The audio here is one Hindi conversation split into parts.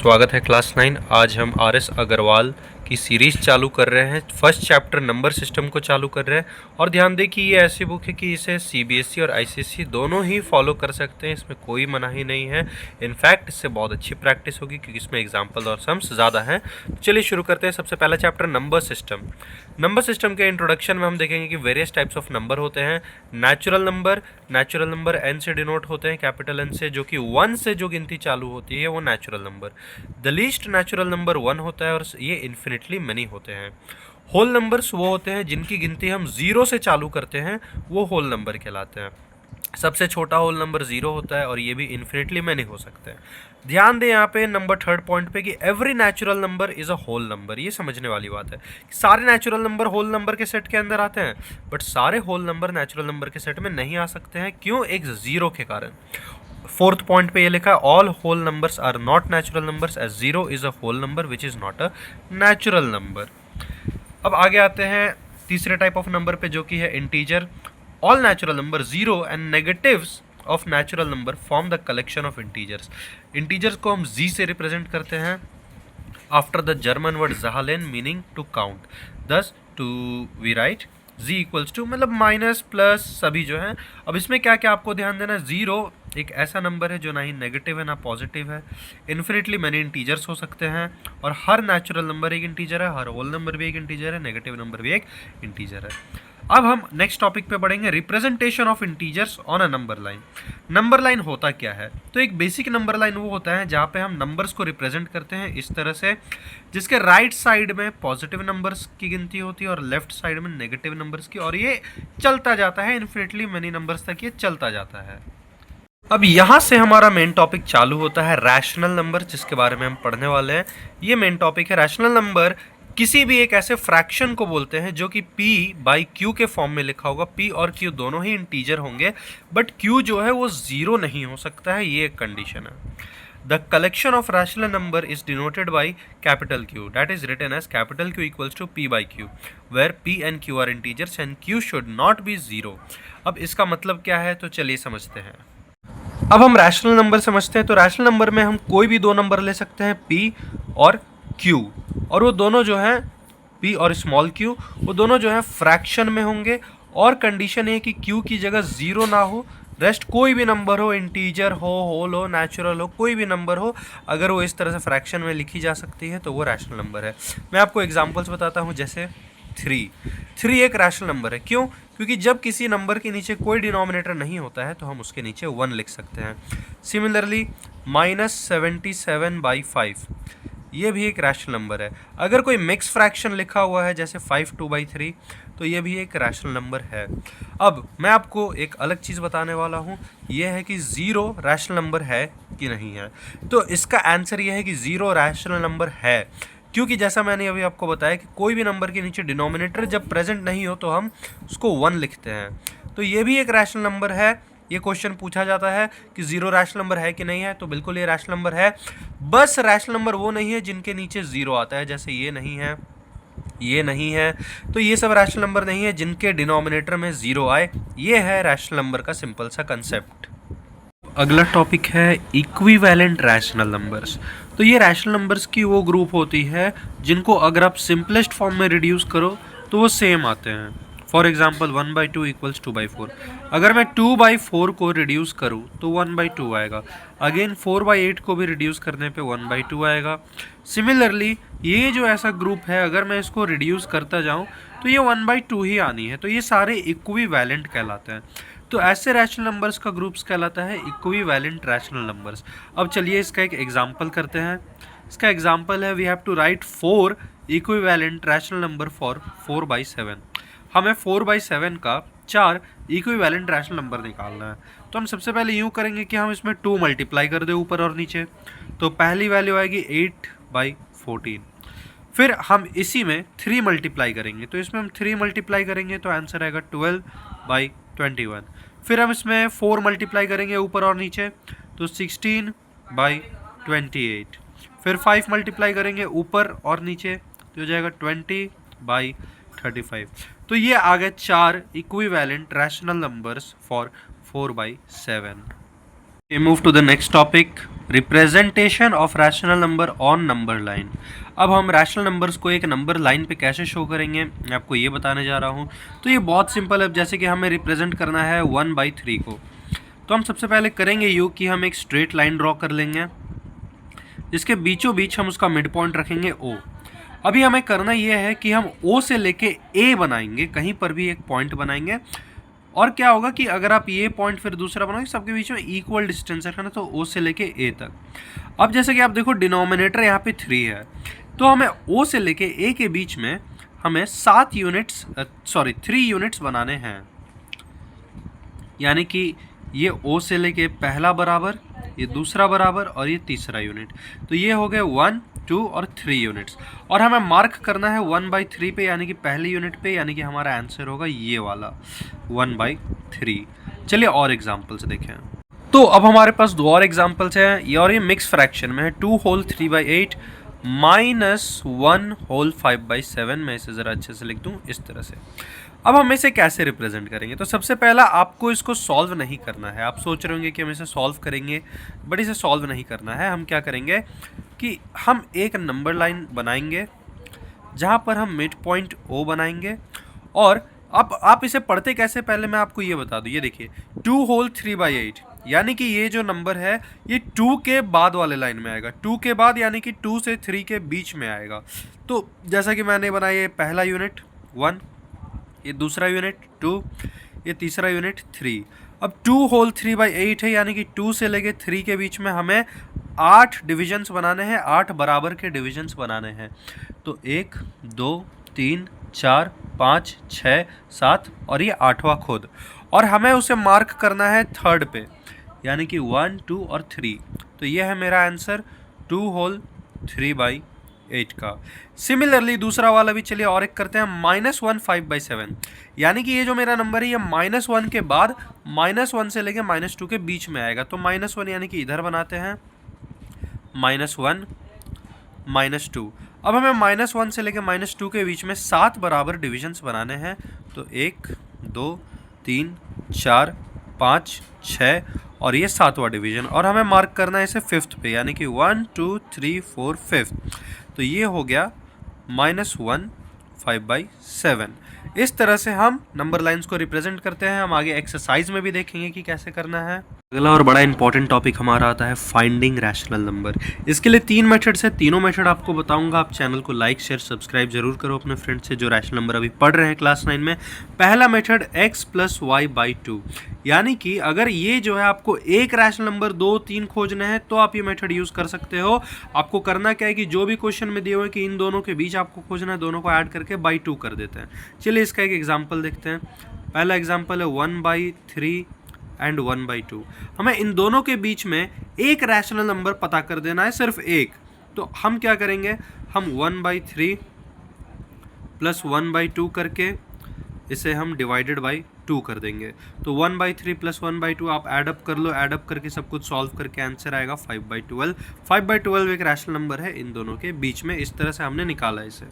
स्वागत है क्लास 9। आज हम आर.एस. अग्रवाल की सीरीज़ चालू कर रहे हैं। फर्स्ट चैप्टर नंबर सिस्टम को चालू कर रहे हैं। और ध्यान दें कि ये ऐसी बुक है कि इसे सीबीएसई और आईसीएसई दोनों ही फॉलो कर सकते हैं, इसमें कोई मनाही नहीं है। इनफैक्ट इससे बहुत अच्छी प्रैक्टिस होगी क्योंकि इसमें एग्जाम्पल और सम्स ज़्यादा हैं। तो चलिए शुरू करते हैं। सबसे पहला chapter number system. Number system के इंट्रोडक्शन में हम देखेंगे कि वेरियस टाइप्स ऑफ नंबर होते हैं। नेचुरल नंबर एन से डिनोट होते हैं, कैपिटल एन से, जो कि 1 से जो गिनती चालू होती है वो natural number. The least natural number 1 होता है और ये इन्फिनिटली मेनी होते हैं। होल नंबर्स वो होते हैं जिनकी गिनती हम 0 से चालू करते हैं, वो होल नंबर कहलाते हैं। सबसे छोटा होल नंबर 0 होता है और ये भी इन्फिनिटली मेनी हो सकते हैं। ध्यान दें यहाँ पे नंबर थर्ड पॉइंट पे कि every natural number is a whole number. ये समझने वाली बात है कि सारे नेचुरल नंबर होल नंबर के सेट के अंदर आते हैं, बट सारे होल नंबर नेचुरल नंबर के सेट में नहीं आ सकते हैं। क्यों? एक 0 के कारण। फोर्थ पॉइंट पे ये लिखा है all whole numbers are not natural numbers as 0 is a whole number which is not a natural number. अब आगे आते हैं तीसरे टाइप ऑफ नंबर पे, जो कि है integer. All natural number 0 and negatives of natural number form the collection of integers. Integers को हम जी से रिप्रेजेंट करते हैं after the German word Zahlen meaning to count. Thus to we write Z equals to, मतलब माइनस प्लस सभी जो है। अब इसमें क्या क्या आपको ध्यान देना है, 0 एक ऐसा नंबर है जो ना ही नेगेटिव है ना पॉजिटिव है। इन्फिनिटली मैनी इंटीजर्स हो सकते हैं और हर नेचुरल नंबर एक इंटीजर है, हर होल नंबर भी एक इंटीजर है, नेगेटिव नंबर भी एक इंटीजर है। अब हम नेक्स्ट टॉपिक पे बढ़ेंगे, representation of integers on a number line. Number line होता क्या है? तो एक बेसिक नंबर लाइन वो होता है जहाँ पे हम नंबर्स को रिप्रेजेंट करते हैं इस तरह से, जिसके राइट साइड में पॉजिटिव नंबर्स की गिनती होती है और लेफ्ट साइड में नेगेटिव नंबर्स की, और ये चलता जाता है इन्फिनिटली मेनी नंबर्स तक ये चलता जाता है। अब यहाँ से हमारा मेन टॉपिक चालू होता है रैशनल नंबर, जिसके बारे में हम पढ़ने वाले हैं। ये मेन टॉपिक है। रैशनल नंबर किसी भी एक ऐसे फ्रैक्शन को बोलते हैं जो कि p बाई q के फॉर्म में लिखा होगा। p और q दोनों ही इंटीजर होंगे, बट q जो है वो 0 नहीं हो सकता है, ये एक कंडीशन है। The collection of rational number is denoted by capital Q, that is written as capital Q equals to p by q, where p and q are integers and q should not be 0। अब इसका मतलब क्या है, तो चलिए समझते हैं। अब हम रैशनल नंबर समझते हैं। तो रैशनल नंबर में हम कोई भी दो नंबर ले सकते हैं, p और q, और वो दोनों जो हैं p और स्मॉल q, वो दोनों जो हैं फ्रैक्शन में होंगे। और कंडीशन है कि q की जगह 0 ना हो, रेस्ट कोई भी नंबर हो, इंटीजर हो, होल हो, नेचुरल हो, कोई भी नंबर हो, अगर वो इस तरह से फ्रैक्शन में लिखी जा सकती है तो वो रैशनल नंबर है। मैं आपको एग्जांपल्स बताता हूँ, जैसे 3 एक रैशनल नंबर है। क्यों? क्योंकि जब किसी नंबर के नीचे कोई डिनोमिनेटर नहीं होता है तो हम उसके नीचे 1 लिख सकते हैं। सिमिलरली -77/5 ये भी एक रैशनल नंबर है। अगर कोई मिक्स फ्रैक्शन लिखा हुआ है जैसे 5/2/3 तो ये भी एक रैशनल नंबर है। अब मैं आपको एक अलग चीज़ बताने वाला हूँ, ये है कि 0 रैशनल नंबर है कि नहीं है। तो इसका आंसर ये है कि 0 रैशनल नंबर है, क्योंकि जैसा मैंने अभी आपको बताया कि कोई भी नंबर के नीचे डिनोमिनेटर जब प्रेजेंट नहीं हो तो हम उसको 1 लिखते हैं। तो ये भी एक रैशनल नंबर है। ये क्वेश्चन पूछा जाता है कि 0 रैशनल नंबर है कि नहीं है, तो बिल्कुल ये रैशनल नंबर है। बस रैशनल नंबर वो नहीं है जिनके नीचे 0 आता है, जैसे ये नहीं है, ये नहीं है, तो ये सब रैशनल नंबर नहीं है जिनके डिनोमिनेटर में 0 आए। ये है रैशनल नंबर का सिंपल सा कंसेप्ट। अगला टॉपिक है इक्विवेलेंट रैशनल नंबर्स। तो ये रैशनल नंबर्स की वो ग्रुप होती है जिनको अगर आप सिंपलेस्ट फॉर्म में रिड्यूस करो तो वो सेम आते हैं। For example 1/2 equals 2/4। अगर मैं 2/4 को रिड्यूस करूँ तो 1/2 आएगा। अगेन 4/8 को भी रिड्यूस करने पे 1/2 आएगा। सिमिलरली ये जो ऐसा ग्रुप है, अगर मैं इसको रिड्यूस करता जाऊँ तो ये 1/2 ही आनी है। तो ये सारे इक्विवेलेंट कहलाते हैं। तो ऐसे रैशनल नंबर्स का ग्रुप्स कहलाता है इक्विवेलेंट रैशनल नंबर्स। अब चलिए इसका एक एग्जांपल करते हैं। इसका एग्जांपल है, we have to write 4 equivalent rational number for 4/7। हमें 4/7 का 4 इक्विवेलेंट रैशनल नंबर निकालना है। तो हम सबसे पहले यूँ करेंगे कि हम इसमें 2 मल्टीप्लाई कर दें ऊपर और नीचे, तो पहली वैल्यू आएगी 8/14। फिर हम इसी में 3 मल्टीप्लाई करेंगे, तो इसमें हम 3 मल्टीप्लाई करेंगे तो आंसर आएगा 12/21। फिर हम इसमें 4 मल्टीप्लाई करेंगे ऊपर और नीचे, तो 16/28। फिर 5 मल्टीप्लाई करेंगे ऊपर और नीचे तो हो जाएगा 20/35। तो ये आ गए 4 equivalent rational numbers for 4/7। Move to the next topic, representation of rational number on number line. अब हम रैशनल नंबर्स को एक नंबर लाइन पे कैसे शो करेंगे मैं आपको ये बताने जा रहा हूँ। तो ये बहुत सिंपल है। जैसे कि हमें रिप्रेजेंट करना है 1/3 को, तो हम सबसे पहले करेंगे कि हम एक स्ट्रेट लाइन ड्रॉ कर लेंगे जिसके बीचों बीच हम उसका मिड पॉइंट रखेंगे O। अभी हमें करना ये है कि हम O से लेके A बनाएंगे, कहीं पर भी एक पॉइंट बनाएंगे। और क्या होगा कि अगर आप ये पॉइंट फिर दूसरा बनाओगे, सबके बीच में इक्वल डिस्टेंस रखना, तो O से लेके A तक। अब जैसे कि आप देखो डिनोमिनेटर यहाँ पे 3 है, तो हमें O से लेके A के बीच में हमें 3 यूनिट्स बनाने हैं। यानी कि ये O से लेके पहला बराबर, ये दूसरा बराबर और ये तीसरा यूनिट। तो ये हो गए 1, 2 और 3 यूनिट्स। और हमें मार्क करना है 1/3 पे, यानी कि पहले यूनिट पे, यानी कि हमारा आंसर होगा ये वाला 1/3। चलिए और एग्जांपल्स देखें। तो अब हमारे पास दो और एग्जांपल्स हैं, ये और ये मिक्स फ्रैक्शन में है। 2 होल 3/8 माइनस 1 होल 5/7। मैं इसे ज़रा अच्छे से लिख दूँ इस तरह से। अब हम इसे कैसे रिप्रेजेंट करेंगे? तो सबसे पहला आपको इसको सॉल्व नहीं करना है। आप सोच रहे होंगे कि हम इसे सॉल्व करेंगे, बट इसे सॉल्व नहीं करना है। हम क्या करेंगे कि हम एक नंबर लाइन बनाएंगे जहाँ पर हम मिड पॉइंट O बनाएंगे। और अब आप इसे पढ़ते कैसे, पहले मैं आपको ये बता दूँ। ये देखिए 2 होल 3/8, यानी कि ये जो नंबर है ये 2 के बाद वाले लाइन में आएगा। 2 के बाद यानी कि 2 से 3 के बीच में आएगा। तो जैसा कि मैंने बनाया, ये पहला यूनिट 1, ये दूसरा यूनिट 2, ये तीसरा यूनिट 3। अब 2 होल 3/8 है, यानी कि 2 से लेके 3 के बीच में हमें 8 डिविजन्स बनाने हैं, 8 बराबर के डिविजन्स बनाने हैं। तो 1, 2, 3, 4, 5, 6, 7 और ये 8वां खुद। और हमें उसे मार्क करना है 3rd पे, यानी कि 1, 2 और 3। तो ये है मेरा आंसर 2 होल 3/8 का। सिमिलरली दूसरा वाला भी चलिए और एक करते हैं, -1 5/7, यानी कि ये जो मेरा नंबर है ये -1 के बाद -1 से लेके -2 के बीच में आएगा। तो -1 यानी कि इधर बनाते हैं, -1 -2। अब हमें -1 से लेके -2 के बीच में 7 बराबर डिविजन्स बनाने हैं। तो 1, 2, 3, 4, 5, 6 और ये 7वां डिवीजन। और हमें मार्क करना है इसे 5th पे, यानी कि 1, 2, 3, 4, 5। तो ये हो गया -1 5/7। इस तरह से हम नंबर लाइंस को रिप्रेजेंट करते हैं। हम आगे एक्सरसाइज में भी देखेंगे कि कैसे करना है। अगला और बड़ा इंपॉर्टेंट टॉपिक हमारा आता है फाइंडिंग रैशनल नंबर। इसके लिए 3 मेथड्स है, तीनों मेथड आपको बताऊंगा। आप चैनल को लाइक शेयर सब्सक्राइब जरूर करो अपने फ्रेंड से जो रैशनल नंबर अभी पढ़ रहे हैं क्लास 9 में। पहला मेथड x + y/2, यानी कि अगर ये जो है आपको एक रैशनल नंबर 2, 3 खोजने हैं तो आप ये मेथड यूज़ कर सकते हो। आपको करना क्या है कि जो भी क्वेश्चन में दिए हुए कि इन दोनों के बीच आपको खोजना है, दोनों को ऐड करके /2 कर देते हैं। चलिए इसका एक एग्जाम्पल देखते हैं। पहला एग्जाम्पल है 1/3 एंड 1/2। हमें इन दोनों के बीच में एक रैशनल नंबर पता कर देना है, सिर्फ एक। तो हम क्या करेंगे, हम 1/3 प्लस 1/2 करके इसे हम डिवाइडेड बाई 2 कर देंगे। तो 1/3 प्लस 1/2 आप ऐडअप कर लो, ऐडअप करके सब कुछ सॉल्व करके आंसर आएगा 5/12। 5/12 एक रैशनल नंबर है इन दोनों के बीच में। इस तरह से हमने निकाला इसे।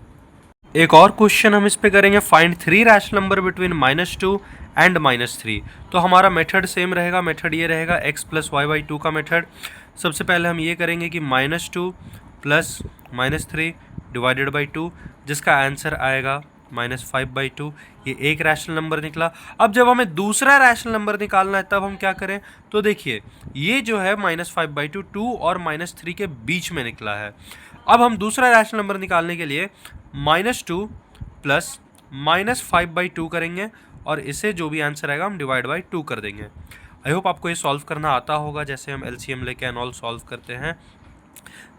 एक और क्वेश्चन हम इस पे करेंगे, find 3 rational number between -2 and -3। तो हमारा मेथड सेम रहेगा। मेथड ये रहेगा x + y/2 का मेथड। सबसे पहले हम ये करेंगे कि -2 प्लस -3 डिवाइडेड बाई 2, जिसका आंसर आएगा -5/2। ये एक रैशनल नंबर निकला। अब जब हमें दूसरा रैशनल नंबर निकालना है तब हम क्या करें, तो देखिए ये जो है -5/2 2 और -3 के बीच में निकला है। अब हम दूसरा रैशनल नंबर निकालने के लिए -2 प्लस -5/2 करेंगे और इसे जो भी आंसर आएगा हम डिवाइड बाई 2 कर देंगे। आई होप आपको ये सॉल्व करना आता होगा, जैसे हम LCM लेके एंड ऑल सॉल्व करते हैं।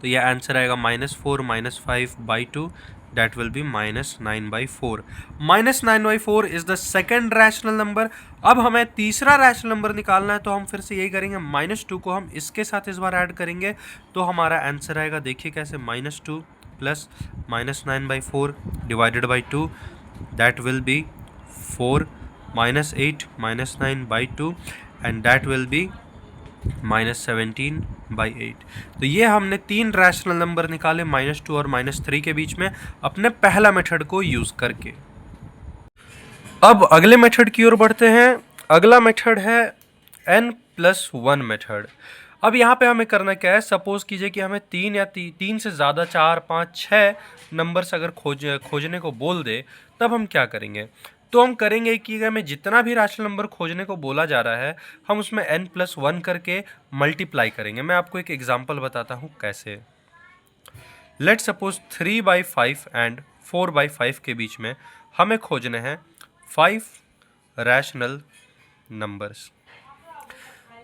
तो ये आंसर आएगा -4 -5/2, that will be -9/4। -9/4 is the second rational number. अब हमें तीसरा रैशनल नंबर निकालना है, तो हम फिर से यही करेंगे, -2 को हम इसके साथ इस बार ऐड करेंगे तो हमारा आंसर आएगा, देखिए कैसे, -2 plus -9/4 divided by 2, that will be 4 -8 -9/2 and that will be -17/8। तो ये हमने 3 रैशनल नंबर निकाले -2 और -3 के बीच में अपने पहला मेथड को यूज़ करके। अब अगले मेथड की ओर बढ़ते हैं। अगला मेथड है n + 1 मेथड। अब यहाँ पे हमें करना क्या है, सपोज कीजिए कि हमें 3 या 3 से ज़्यादा 4, 5, 6 नंबर्स अगर खोजने को बोल दे, तब हम क्या करेंगे। तो हम करेंगे कि हमें जितना भी रैशनल नंबर खोजने को बोला जा रहा है, हम उसमें n+1 करके मल्टीप्लाई करेंगे। मैं आपको एक एग्जांपल बताता हूँ कैसे। लेट सपोज 3/5 एंड 4/5 के बीच में हमें खोजने हैं 5 रैशनल नंबर्स।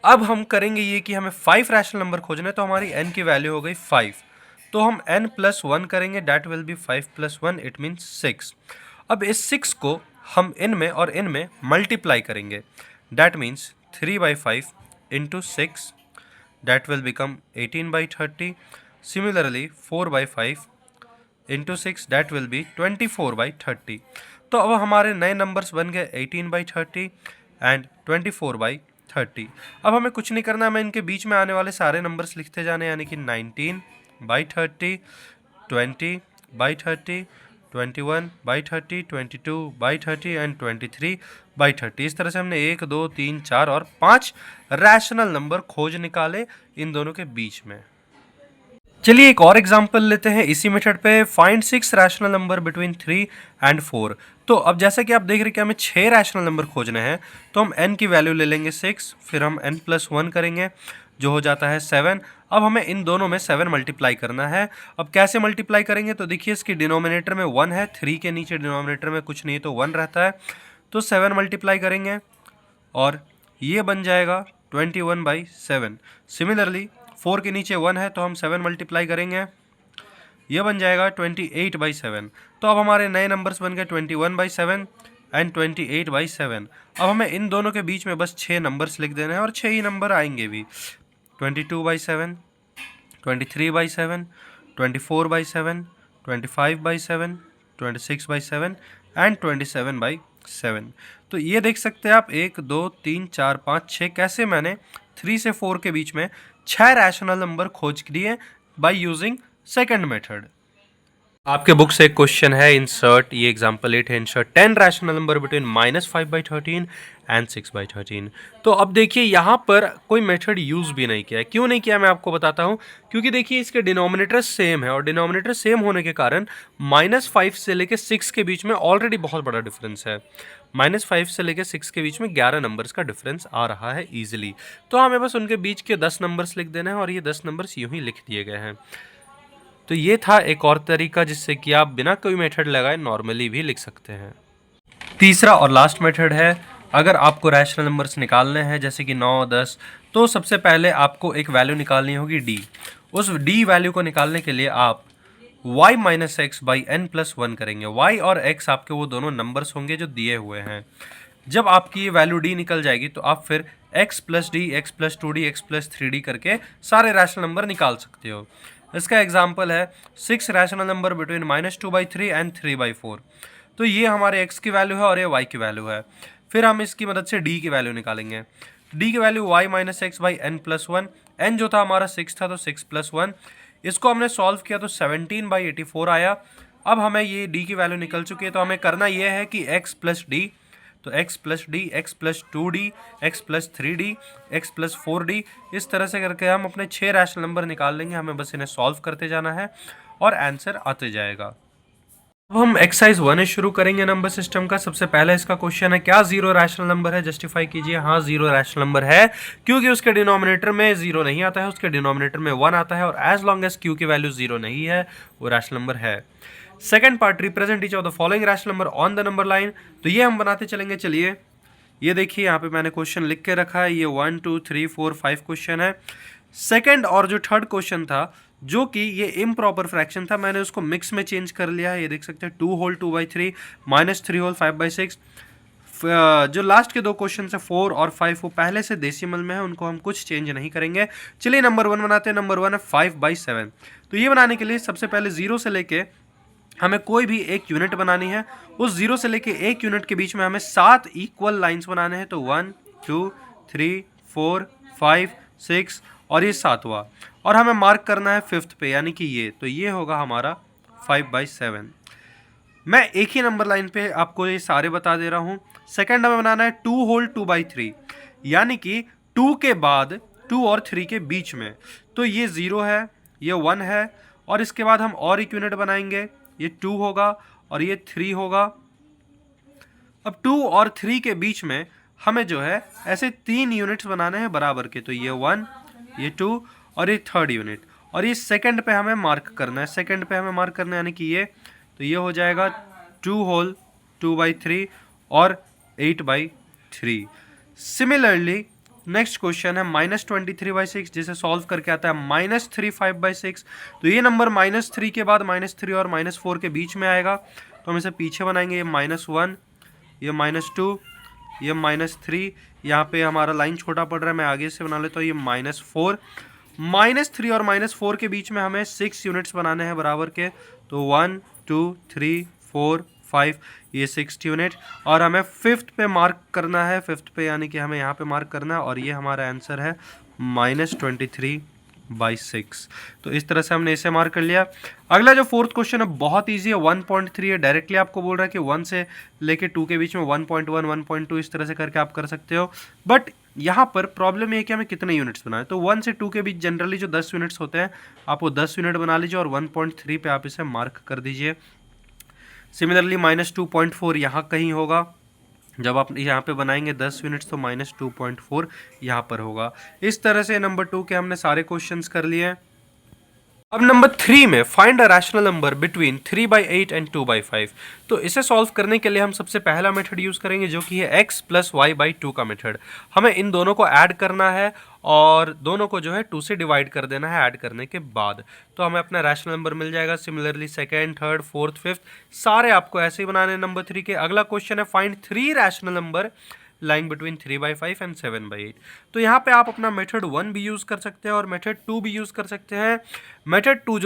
अब हम करेंगे ये कि हमें 5 रैशनल नंबर खोजने, तो हमारी n की वैल्यू हो गई 5, तो हम n+1 करेंगे, that will be 5+1, it means 6। अब इस 6 को हम इन में और इन में मल्टीप्लाई करेंगे, that means 3/5 into 6, that will become 18/30। Similarly 4/5 into 6, that will be 24/30। तो अब हमारे नए नंबर्स बन गए 18/30 एंड 24/30। अब हमें कुछ नहीं करना, हमें इनके बीच में आने वाले सारे नंबर्स लिखते जाने, यानी कि 19/30, 20/30, 21/30, 22/30 एंड 23/30। इस तरह से हमने 1, 2, 3, 4 और 5 रैशनल नंबर खोज निकाले इन दोनों के बीच में। चलिए एक और एग्जांपल लेते हैं इसी मेथड पे। Find 6 rational number between 3 and 4। तो अब जैसा कि आप देख रहे हैं कि हमें 6 रैशनल नंबर खोजने हैं, तो हम n की वैल्यू ले लेंगे 6, फिर हम n+1 करेंगे जो हो जाता है 7। अब हमें इन दोनों में 7 मल्टीप्लाई करना है। अब कैसे मल्टीप्लाई करेंगे, तो देखिए इसकी डिनोमिनेटर में 1 है, 3 के नीचे डिनोमिनेटर में कुछ नहीं तो 1 रहता है, तो 7 मल्टीप्लाई करेंगे और ये बन जाएगा 21/7। सिमिलरली 4 के नीचे 1 है, तो हम 7 मल्टीप्लाई करेंगे, ये बन जाएगा 28/7। तो अब हमारे नए नंबर्स बन गए 21/7 एंड 28/7। अब हमें इन दोनों के बीच में बस 6 नंबर्स लिख देने हैं और 6 ही नंबर आएंगे भी, 22/7, 23/7, 24/7, 25/7, 26/7 एंड 27/7। तो ये देख सकते हैं आप 1, 2, 3, 4, 5, 6 कैसे मैंने 3 से 4 के बीच में 6 रैशनल नंबर खोज दिए बाय यूजिंग सेकंड मेथड। आपके बुक से एक क्वेश्चन है, इंसर्ट, ये एग्जांपल 8 है, insert 10 rational number between -5/13 and 6/13। तो अब देखिए यहाँ पर कोई मेथड यूज भी नहीं किया है। क्यों नहीं किया मैं आपको बताता हूँ, क्योंकि देखिए इसके डिनोमिनेटर सेम है और डिनोमिनेटर सेम होने के कारण -5 से लेके 6 के बीच में ऑलरेडी बहुत बड़ा डिफरेंस है। -5 से लेके 6 के बीच में 11 नंबर्स का डिफरेंस आ रहा है ईजिली। तो हमें बस उनके बीच के 10 नंबर्स लिख देना है और ये 10 नंबर्स यूं ही लिख दिए गए हैं। तो ये था एक और तरीका जिससे कि आप बिना कोई मेथड लगाए नॉर्मली भी लिख सकते हैं। तीसरा और लास्ट मेथड है, अगर आपको रैशनल नंबर्स निकालने हैं जैसे कि 9, 10, तो सबसे पहले आपको एक वैल्यू निकालनी होगी d। उस d वैल्यू को निकालने के लिए आप y - x/n+1 करेंगे। y और x आपके वो दोनों नंबर्स होंगे जो दिए हुए हैं। जब आपकी ये वैल्यू d निकल जाएगी तो आप फिर x + d, x + 2d, x + 3d करके सारे रैशनल नंबर निकाल सकते हो। इसका एग्जाम्पल है 6 रैशनल नंबर बिटवीन -2/3 एंड 3/4। तो ये हमारे x की वैल्यू है और ये y की वैल्यू है। फिर हम इसकी मदद से d की वैल्यू निकालेंगे। d की वैल्यू y - x/n+1, n जो था हमारा 6 था तो 6 + 1, इसको हमने सॉल्व किया तो 17/84 आया। अब हमें ये d की वैल्यू निकल चुकी है, तो हमें करना ये है कि x + d, तो x + d, x + 2d, x + 3d, x + 4d, इस तरह से करके हम अपने 6 रैशनल नंबर निकाल लेंगे। हमें बस इन्हें सॉल्व करते जाना है और आंसर आते जाएगा। अब हम एक्सरसाइज 1 शुरू करेंगे नंबर सिस्टम का। सबसे पहले इसका क्वेश्चन है, क्या 0 रैशनल नंबर है? जस्टिफाई कीजिए। हाँ, 0 रैशनल नंबर है, क्योंकि उसके डिनोमिनेटर में 0 नहीं आता है, उसके डिनोमिनेटर में 1 आता है, और एज लॉन्ग एज q की वैल्यू 0 नहीं है वो रैशनल नंबर है। Second part, represent each of the following rational number on the number line. तो ये हम बनाते चलेंगे। चलिए ये देखिए यहाँ पे मैंने क्वेश्चन लिख के रखा है। ये 1, 2, 3, 4, 5 क्वेश्चन है। सेकंड और जो थर्ड क्वेश्चन था, जो कि ये इम्प्रॉपर फ्रैक्शन था, मैंने उसको मिक्स में चेंज कर लिया है। ये देख सकते हैं 2 होल 2/3 -3 होल 5/6। जो लास्ट के दो क्वेश्चन है 4 और 5, वो पहले से डेसिमल में है, उनको हम कुछ चेंज नहीं करेंगे। चलिए नंबर 1 बनाते हैं। नंबर 1 है 5/7। तो ये बनाने के लिए सबसे पहले 0 से लेके हमें कोई भी एक यूनिट बनानी है। उस 0 से लेके 1 यूनिट के बीच में हमें 7 इक्वल लाइंस बनाने हैं। तो 1, 2, 3, 4, 5, 6 और ये 7वां, और हमें मार्क करना है 5th पे, यानी कि ये। तो ये होगा हमारा 5/7। मैं एक ही नंबर लाइन पे आपको ये सारे बता दे रहा हूँ। सेकंड हमें बनाना है 2 होल 2/3, यानी कि 2 के बाद 2 और 3 के बीच में। तो ये 0 है, ये 1 है, और इसके बाद हम और एक यूनिट बनाएंगे, ये 2 होगा और ये 3 होगा। अब 2 और 3 के बीच में हमें जो है ऐसे 3 यूनिट्स बनाने हैं बराबर के। तो ये 1, ये 2 और ये थर्ड यूनिट, और ये सेकंड पे हमें मार्क करना है। सेकंड पे हमें मार्क करना है यानी कि ये, तो ये हो जाएगा 2 होल 2/3 और 8/3। सिमिलरली नेक्स्ट क्वेश्चन है -23/6, जिसे सॉल्व करके आता है -35/6। तो ये नंबर -3 के बाद -3 और -4 के बीच में आएगा, तो हम इसे पीछे बनाएंगे। ये -1, ये -2, ये -3, यहाँ पे हमारा लाइन छोटा पड़ रहा है, मैं आगे से बना लेता हूँ। ये -4, -3 और -4 के बीच में हमें 6 यूनिट्स बनाने हैं बराबर के। तो 1 2 3 4 5, ये 6 यूनिट, और हमें फिफ्थ पे मार्क करना है। फिफ्थ पे यानी कि हमें यहाँ पे मार्क करना है, और ये हमारा आंसर है -23/6। तो इस तरह से हमने इसे मार्क कर लिया। अगला जो फोर्थ क्वेश्चन है बहुत इजी है, 1.3 है। डायरेक्टली आपको बोल रहा है कि 1 से लेके 2 के बीच में 1.1 1.2 इस तरह से करके आप कर सकते हो। बट यहाँ पर प्रॉब्लम ये है कि हमें कितने यूनिट्स बनाए। तो 1 से 2 के बीच जनरली जो 10 यूनिट्स होते हैं, आप वो 10 यूनिट बना लीजिए और 1.3 पे आप इसे मार्क कर दीजिए। सिमिलरली -2.4 यहाँ कहीं होगा। जब आप यहाँ पे बनाएंगे 10 यूनिट्स तो -2.4 यहाँ पर होगा। इस तरह से नंबर 2 के हमने सारे क्वेश्चंस कर लिए हैं। अब नंबर 3 में find a rational number between 3/8 and 2/5। तो इसे सॉल्व करने के लिए हम सबसे पहला मेथड यूज़ करेंगे, जो कि है x + y/2 का मेथड। हमें इन दोनों को ऐड करना है और दोनों को जो है 2 से डिवाइड कर देना है ऐड करने के बाद, तो हमें अपना रैशनल नंबर मिल जाएगा। Similarly second, third, fourth, fifth सारे आपको ऐसे ही बनाने हैं नंबर 3 के। अगला क्वेश्चन है find 3 rational number lying between 3/5 and 7/8। तो यहाँ पे आप अपना मेथड 1 भी यूज़ कर सकते हैं और मेथड 2 भी यूज़ कर सकते हैं। मेथड 2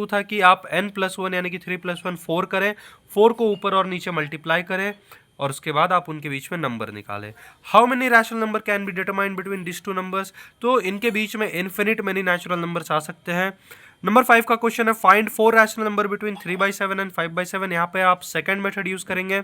था कि आप n+1 यानी कि 3 + 1 4 करें, 4 को ऊपर और नीचे मल्टीप्लाई करें और उसके बाद आप उनके बीच में नंबर निकालें। How many rational number can be determined between this 2 numbers. तो इनके बीच में इन्फिनिट मेनी नेचुरल नंबर्स आ सकते हैं। नंबर 5 का क्वेश्चन है find 4 rational number between 3/7 and 5/7। यहाँ पे आप सेकंड मेथड यूज़ करेंगे।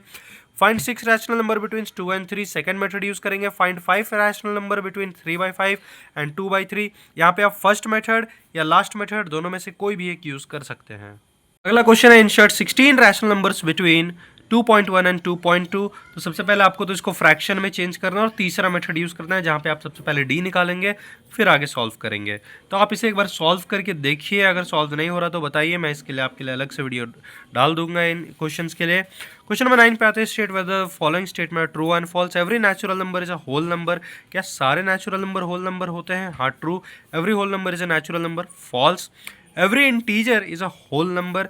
Find 6 rational number between 2 and 3, second method use करेंगे। Find 5 rational number between 3/5 and 2/3। यहाँ पे आप फर्स्ट मेथड या लास्ट मेथड दोनों में से कोई भी एक यूज़ कर सकते हैं। अगला क्वेश्चन है insert 16 rational numbers between 2.1 and 2.2। तो सबसे पहले आपको तो इसको फ्रैक्शन में चेंज करना है और तीसरा मेथड यूज़ करना है, जहाँ पे आप सबसे पहले डी निकालेंगे फिर आगे सॉल्व करेंगे। तो आप इसे एक बार सॉल्व करके देखिए, अगर सॉल्व नहीं हो रहा तो बताइए, मैं इसके लिए आपके लिए अलग से वीडियो डाल दूंगा इन क्वेश्चंस के लिए। क्वेश्चन नंबर 9 पे आते हैं, state whether following statement true and false. Every natural number is a whole number. क्या सारे नेचुरल नंबर होल नंबर होते हैं? हाँ, true. Every whole number is a natural number, false. Every integer is a whole number,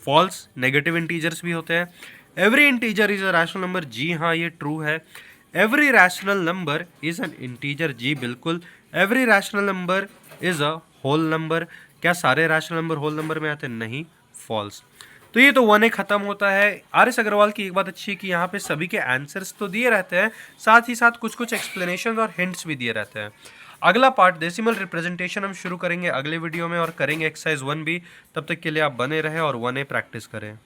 false. Negative integers भी होते हैं। Every integer is a rational number, जी हाँ ये ट्रू है। Every rational number is an integer, जी बिल्कुल। Every rational number is a whole number. क्या सारे रैशनल नंबर होल नंबर में आते हैं? नहीं, फॉल्स। तो ये तो 1A खत्म होता है। आर.एस. अग्रवाल की एक बात अच्छी है कि यहाँ पे सभी के आंसर्स तो दिए रहते हैं, साथ ही साथ कुछ कुछ एक्सप्लेनेशन और हिंट्स भी दिए रहते हैं। अगला पार्ट डेसिमल रिप्रेजेंटेशन हम शुरू करेंगे अगले वीडियो में और करेंगे एक्सरसाइज 1 भी। तब तक के लिए आप बने रहें और 1A प्रैक्टिस करें।